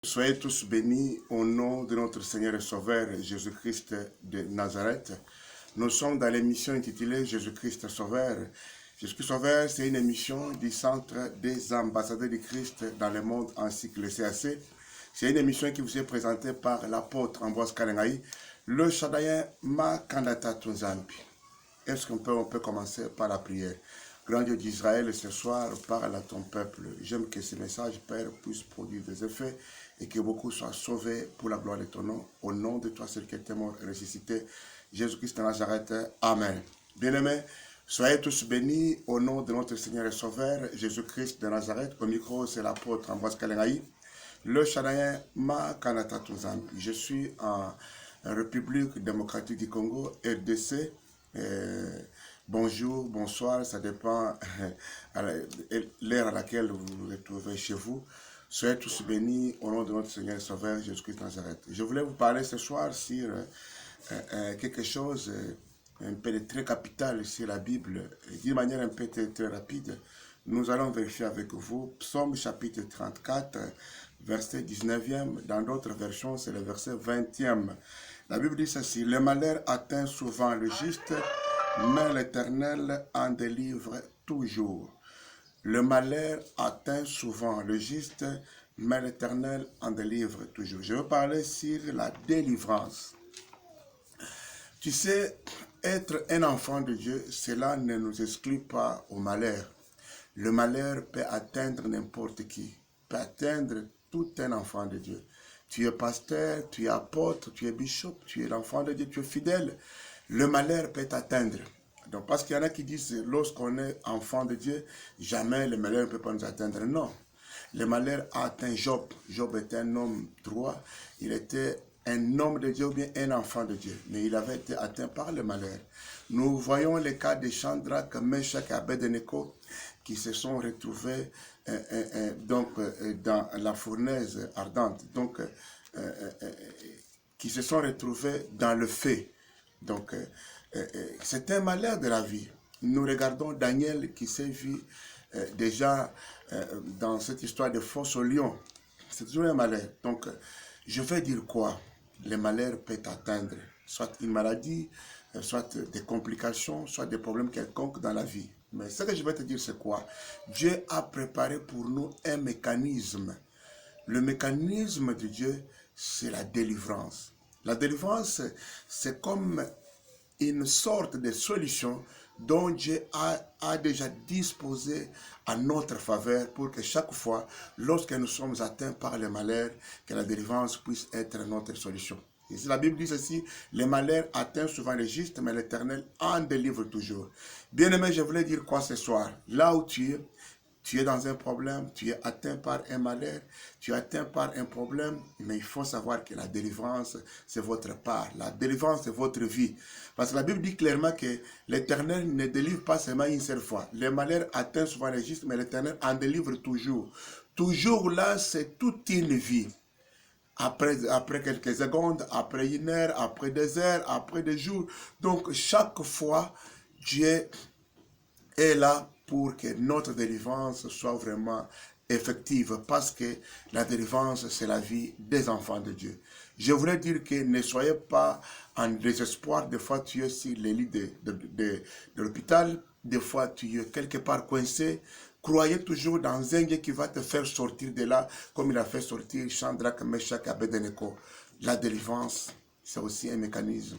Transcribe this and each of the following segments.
Soyez tous bénis au nom de notre Seigneur et Sauveur Jésus-Christ de Nazareth. Nous sommes dans l'émission intitulée Jésus-Christ Sauveur. Jésus-Christ Sauveur, c'est une émission du Centre des ambassadeurs du Christ dans le monde ainsi que le CAC. C'est une émission qui vous est présentée par l'apôtre Ambroise Kalengaï, le Shadayen Makandata Tunzampi. Est-ce qu'on peut commencer par la prière? Grand Dieu d'Israël, ce soir, parle à ton peuple. J'aime que ce message, Père, puisse produire des effets et que beaucoup soient sauvés pour la gloire de ton nom. Au nom de toi, celui qui est mort et ressuscité, Jésus-Christ de Nazareth. Amen. Bien-aimés, soyez tous bénis au nom de notre Seigneur et Sauveur, Jésus-Christ de Nazareth. Au micro, c'est l'apôtre Ambroise Kalengaï, le Shadayen Makanata Tunzampi. Je suis en République démocratique du Congo, RDC. Bonjour, bonsoir, ça dépend l'heure à laquelle vous vous retrouvez chez vous. Soyez tous bénis au nom de notre Seigneur et Sauveur Jésus-Christ de Nazareth. Je voulais vous parler ce soir sur quelque chose un peu de très capital sur la Bible, d'une manière un peu très rapide. Nous allons vérifier avec vous Psaume chapitre 34, verset 19e. Dans d'autres versions, c'est le verset 20e. La Bible dit ceci: le malheur atteint souvent le juste, mais l'Éternel en délivre toujours. Le malheur atteint souvent le juste, mais l'Éternel en délivre toujours. Je veux parler sur la délivrance. Tu sais, être un enfant de Dieu, cela ne nous exclut pas au malheur. Le malheur peut atteindre n'importe qui, peut atteindre tout un enfant de Dieu. Tu es pasteur, tu es apôtre, tu es bishop, tu es l'enfant de Dieu, tu es fidèle. Le malheur peut t'atteindre. Donc, parce qu'il y en a qui disent, lorsqu'on est enfant de Dieu, jamais le malheur ne peut pas nous atteindre. Non. Le malheur a atteint Job. Job était un homme droit. Il était un homme de Dieu ou bien un enfant de Dieu. Mais il avait été atteint par le malheur. Nous voyons les cas de Shadrach, Meshach et Abednego qui se sont retrouvés dans la fournaise ardente. Donc, qui se sont retrouvés dans le feu. Donc, c'est un malheur de la vie. Nous regardons Daniel qui s'est vu déjà dans cette histoire de fosse au lion. C'est toujours un malheur. Donc, je vais dire quoi? Le malheur peut atteindre soit une maladie, soit des complications, soit des problèmes quelconques dans la vie. Mais ce que je vais te dire, c'est quoi? Dieu a préparé pour nous un mécanisme. Le mécanisme de Dieu, c'est la délivrance. La délivrance, c'est comme une sorte de solution dont Dieu a déjà disposé à notre faveur pour que chaque fois, lorsque nous sommes atteints par le malheur, que la délivrance puisse être notre solution. Ici, la Bible dit ceci: le malheur atteint souvent les justes, mais l'Éternel en délivre toujours. Bien-aimé, je voulais dire quoi ce soir? Là où tu es dans un problème, tu es atteint par un malheur, tu es atteint par un problème, mais il faut savoir que la délivrance, c'est votre part. La délivrance, c'est votre vie. Parce que la Bible dit clairement que l'Éternel ne délivre pas seulement une seule fois. Le malheur atteint souvent les justes, mais l'Éternel en délivre toujours. Toujours là, c'est toute une vie. Après quelques secondes, après une heure, après des heures, après des jours. Donc, chaque fois, Dieu est là pour que notre délivrance soit vraiment effective, parce que la délivrance, c'est la vie des enfants de Dieu. Je voulais dire que ne soyez pas en désespoir. Des fois, tu es sur les lits de l'hôpital, des fois, tu es quelque part coincé. Croyez toujours dans un Dieu qui va te faire sortir de là, comme il a fait sortir Shadrach, Meshach et Abednego. La délivrance, c'est aussi un mécanisme,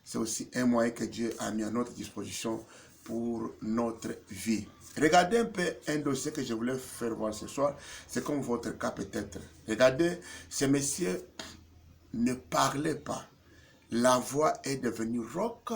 c'est aussi un moyen que Dieu a mis à notre disposition pour notre vie. Regardez un peu un dossier que je voulais faire voir ce soir. C'est comme votre cas peut-être. Regardez, ce monsieur ne parlait pas. La voix est devenue rauque.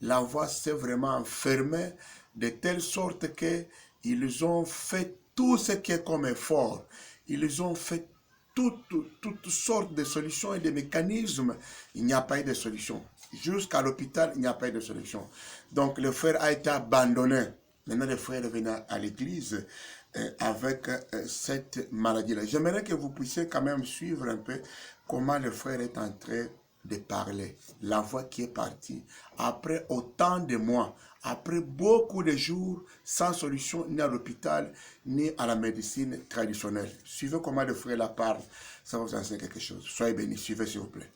La voix s'est vraiment enfermée de telle sorte qu'ils ont fait tout ce qui est comme effort. Ils ont fait toutes sortes de solutions et de mécanismes. Il n'y a pas eu de solution. Jusqu'à l'hôpital, il n'y a pas eu de solution. Donc, le frère a été abandonné. Maintenant, le frère est venu à l'église avec cette maladie-là. J'aimerais que vous puissiez quand même suivre un peu comment le frère est entré de parler. La voix qui est partie après autant de mois, après beaucoup de jours, sans solution ni à l'hôpital, ni à la médecine traditionnelle. Suivez comment le frère la parle, ça va vous enseigner quelque chose. Soyez bénis, suivez s'il vous plaît.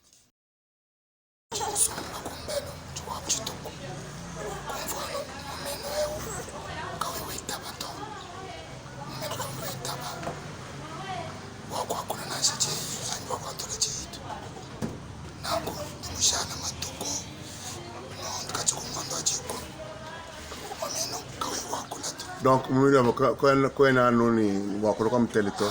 Donc, quand on a nous, on comme tel temps.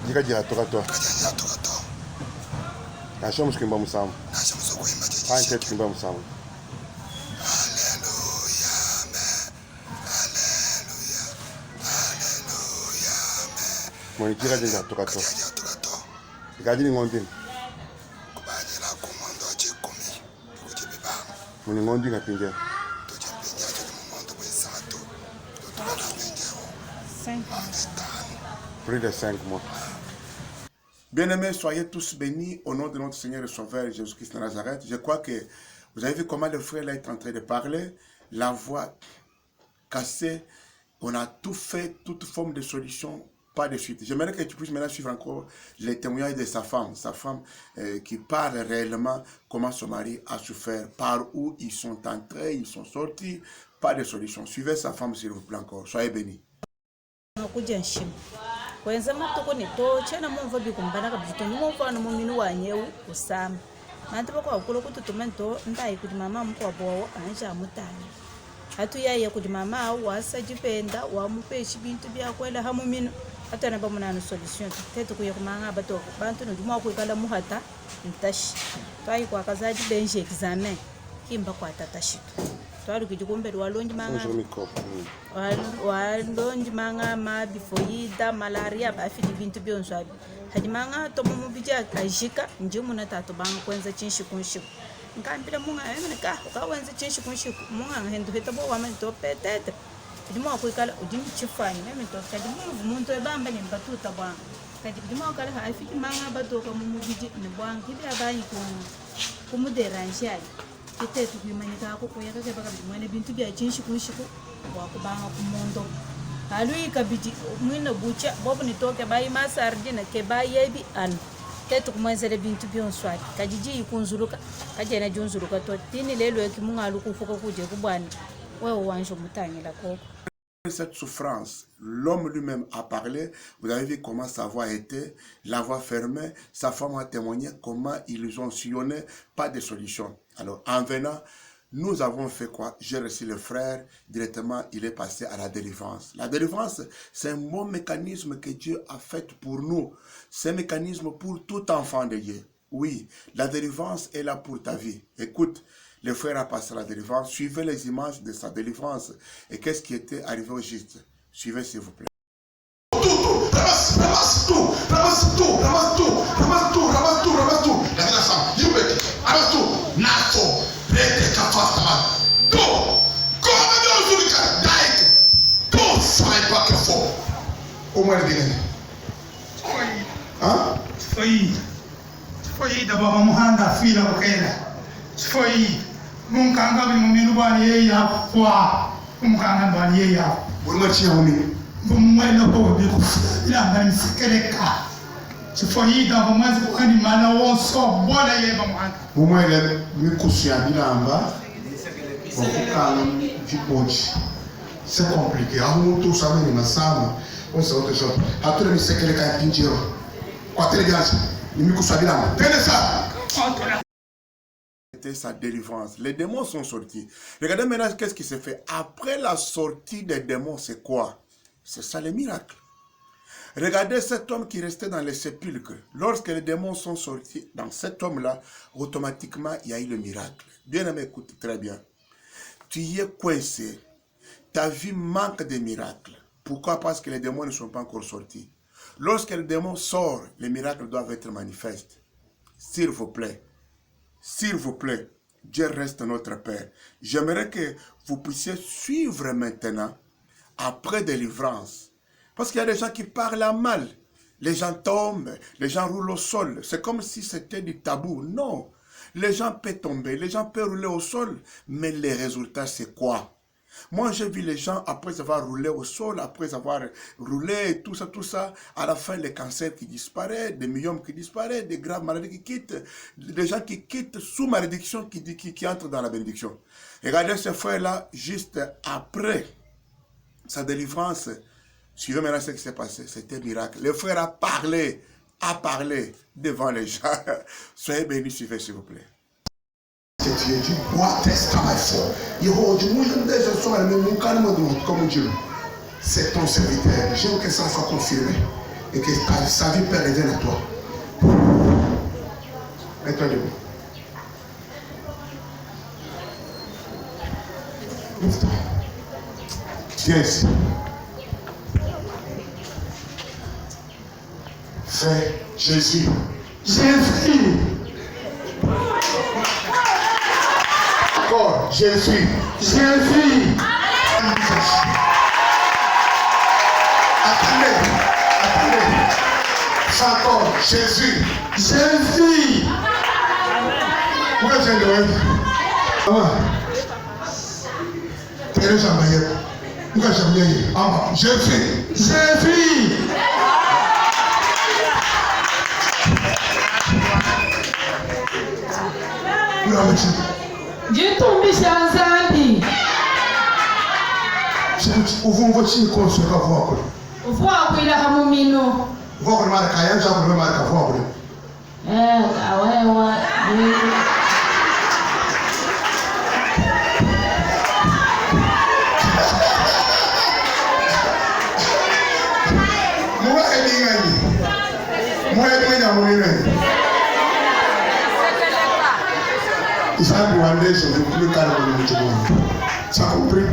Diga toka toa. Na chama kimba musamo. Fine tete kimba musamo. Moni diga diga toka toa. Diga diga ngondin. Moni ngondin ngapinge. Plus de 5 mois. Bien-aimés, soyez tous bénis au nom de notre Seigneur et Sauveur Jésus-Christ de Nazareth. Je crois que vous avez vu comment le frère là est en train de parler. La voix cassée. On a tout fait, toute forme de solution, pas de suite. J'aimerais que tu puisses maintenant suivre encore les témoignages de sa femme qui parle réellement comment son mari a souffert, par où ils sont entrés, ils sont sortis, pas de solution. Suivez sa femme s'il vous plaît encore. Soyez bénis. Kwenza matoko ni to chena mumva bikumbana kabito ni mumva no muminu wanyewu usama nanti bako akulo kututumento ndai kuti mama mko bowo anja mutani hatu yaye kuti mama wasa jipenda wa mupeshi bintu bya kwela hamumino atana bamuna no solution teto kuye kumanga bato bantu no dimo kwikala muhata ntashi tai kwa kazaji benje examen kimba kwa tatashitu twali kujikumbe walonji manga walonji manga ma bifoyida malaria bafiti bintu byonswa hadi manga to mu bija kajika njimuna tatu banga kwenza chinshi kunshi ngambira munga emene ka wenza chinshi kunshi munga hendo hetabo wa men to petete dimo kwikala udimi chifani meme to kadi muntu ebamba ni batuta bwa kadi dimo kala ha afiti manga batoka mu bija ne bwanga kidi abayi ku muderanjali tetu kuimanika ko koyaka ke baka mwana bintu bya chinshi kunshiku wa kubanga kumondo halui kabiji mwina bucha bobo ni toke bayi masardina ke bayi yebi an tetu kumwenzele bintu byonswati kajiji ikunzuluka kajena junzuluka to tini lelo ekimunga lukufuka kuje kubwani wewe wanjo mutanyela koko. Cette souffrance, l'homme lui-même a parlé, vous avez vu comment sa voix était, la voix fermée, sa femme a témoigné comment ils ont sillonné, pas de solution. Alors en venant, nous avons fait quoi? J'ai reçu le frère, directement il est passé à la délivrance. La délivrance, c'est un bon mécanisme que Dieu a fait pour nous. C'est un mécanisme pour tout enfant de Dieu. Oui, la délivrance est là pour ta vie. Écoute, le frère a passé la délivrance. Suivez les images de sa délivrance. Et qu'est-ce qui était arrivé au juste? Suivez s'il vous plaît. Ramasse tout. La vie de la femme, ramasse tout. Nato, prête, kafasta, tout. Comme Dieu nous dit, tout ça n'est pas que faux. Au moins le dîner. Hein? Foi d'abord Mohanda fila okela. Foi Munkanga muminu bani ye ya kwa Munkanga bani ye ya. Bonjour Mami. Mumwena ko bi ku ila ngani sikeleka. Foi d'abord mwazi ko ni mana wonso bola ye ba Munkanga. Mumwele mikusia bilamba. Bokukala vipochi. C'est compliqué. Amu tu sabe ni masama. On se autre chose. Hatule misekeleka pinjiro. Kwa telegazi. C'était sa délivrance. Les démons sont sortis. Regardez maintenant qu'est-ce qui s'est fait. Après la sortie des démons, c'est quoi? C'est ça le miracle. Regardez cet homme qui restait dans les sépulcres. Lorsque les démons sont sortis dans cet homme-là, automatiquement, il y a eu le miracle. Bien aimé, écoute très bien. Tu y es coincé. Ta vie manque de miracles. Pourquoi? Parce que les démons ne sont pas encore sortis. Lorsque le démon sort, les miracles doivent être manifestes. S'il vous plaît, S'il vous plaît, Dieu reste notre Père. J'aimerais que vous puissiez suivre maintenant, après délivrance. Parce qu'il y a des gens qui parlent à mal. Les gens tombent, les gens roulent au sol. C'est comme si c'était du tabou. Non. Les gens peuvent tomber, les gens peuvent rouler au sol. Mais les résultats, c'est quoi? Moi, j'ai vu les gens, après avoir roulé au sol, après avoir roulé, tout ça, à la fin, les cancers qui disparaissent, des myomes qui disparaissent, des graves maladies qui quittent, des gens qui quittent sous malédiction, qui entrent dans la bénédiction. Regardez ce frère-là, juste après sa délivrance, suivez maintenant ce qui s'est passé, c'était un miracle. Le frère a parlé devant les gens. Soyez bénis, suivez s'il vous plaît. C'est ton serviteur. J'aime que ça soit confirmé et que sa vie peut revenir à toi. Mets-toi debout. Lève-toi. Viens ici. Fais Jésus. Jésus. Encore. Jésus. Jésus. Attendez. Fais encore. Jésus. Jésus. Où est-ce que tu es? Jésus. Jésus. Jitumbisha nzambi. Uvumvo chini konso kavua kule. Uvua kuila hamumino. Vua kule mara kayanja kule mara kavua kule. Kawewa. Mwa elingani. Mwa elingani mwini. Isabi wande so vukulu kala kule mchumoni. Ça compris?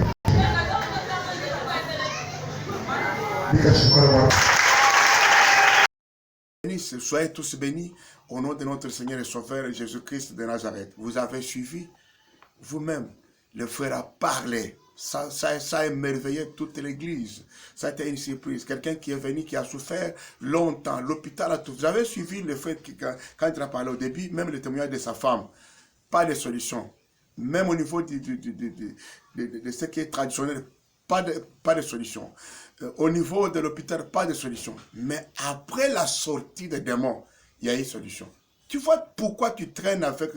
Soyez tous bénis au nom de notre Seigneur et Sauveur Jésus-Christ de Nazareth. Vous avez suivi vous-même. Le frère a parlé. Ça a émerveillé toute l'église. Ça a été une surprise. Quelqu'un qui est venu, qui a souffert longtemps. L'hôpital a tout. Vous avez suivi le frère quand il a parlé au début, même le témoignage de sa femme. Pas de solution. Même au niveau de ce qui est traditionnel, pas de solution. Au niveau de l'hôpital, pas de solution. Mais après la sortie des démons, il y a une solution. Tu vois pourquoi tu traînes avec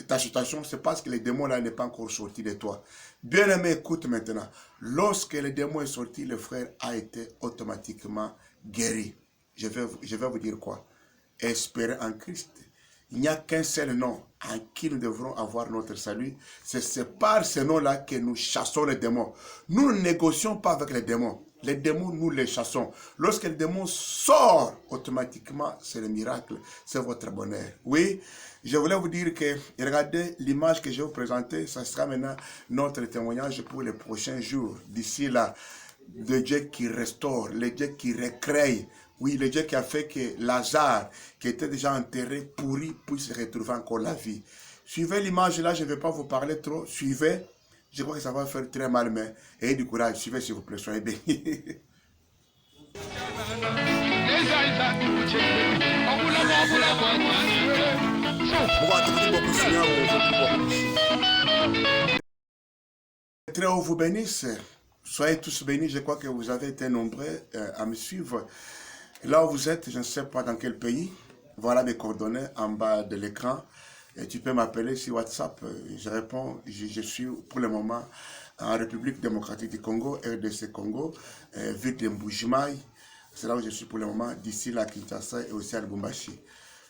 ta situation? C'est parce que les démons là n'est pas encore sorti de toi. Bien aimé, écoute maintenant. Lorsque le démon est sorti, le frère a été automatiquement guéri. Je vais vous dire quoi? Espérer en Christ. Il n'y a qu'un seul nom en qui nous devrons avoir notre salut. C'est par ce nom-là que nous chassons les démons. Nous ne négocions pas avec les démons. Les démons, nous les chassons. Lorsque le démon sort, automatiquement, c'est le miracle. C'est votre bonheur. Oui, je voulais vous dire que, regardez l'image que je vais vous présenter. Ça sera maintenant notre témoignage pour les prochains jours. D'ici là, le Dieu qui restaure, le Dieu qui recrée. Oui, le Dieu qui a fait que Lazare, qui était déjà enterré, pourri, puisse retrouver encore la vie. Suivez l'image là, je ne vais pas vous parler trop. Suivez. Je crois que ça va faire très mal, mais ayez du courage. Suivez s'il vous plaît, soyez bénis. Très haut vous bénisse. Soyez tous bénis. Je crois que vous avez été nombreux à me suivre. Là où vous êtes, je ne sais pas dans quel pays. Voilà mes coordonnées en bas de l'écran. Et tu peux m'appeler sur WhatsApp. Je réponds. Je suis pour le moment en République démocratique du Congo, RDC Congo, ville de Mbujimaï. C'est là où je suis pour le moment, d'ici là, Kinshasa et aussi à Lubumbashi.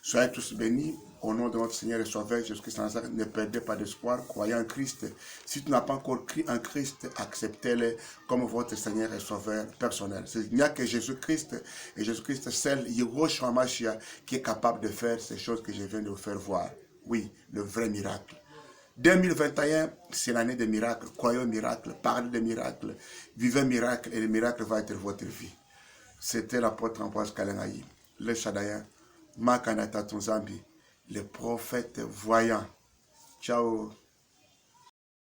Soyez tous bénis. Au nom de notre Seigneur et Sauveur Jésus-Christ, ne perdez pas d'espoir, croyez en Christ. Si tu n'as pas encore cru en Christ, acceptez-le comme votre Seigneur et Sauveur personnel. Il n'y a que Jésus-Christ, et Jésus-Christ seul, Yehoshua HaMashiach, qui est capable de faire ces choses que je viens de vous faire voir. Oui, le vrai miracle. 2021, c'est l'année des miracles. Croyez au miracle, parlez des miracles, vivez un miracle, et le miracle va être votre vie. C'était l'apôtre Ambroise Kalengayi, le Shadaïen, Makanata Tonzambi. les prophètes voyants. Ciao.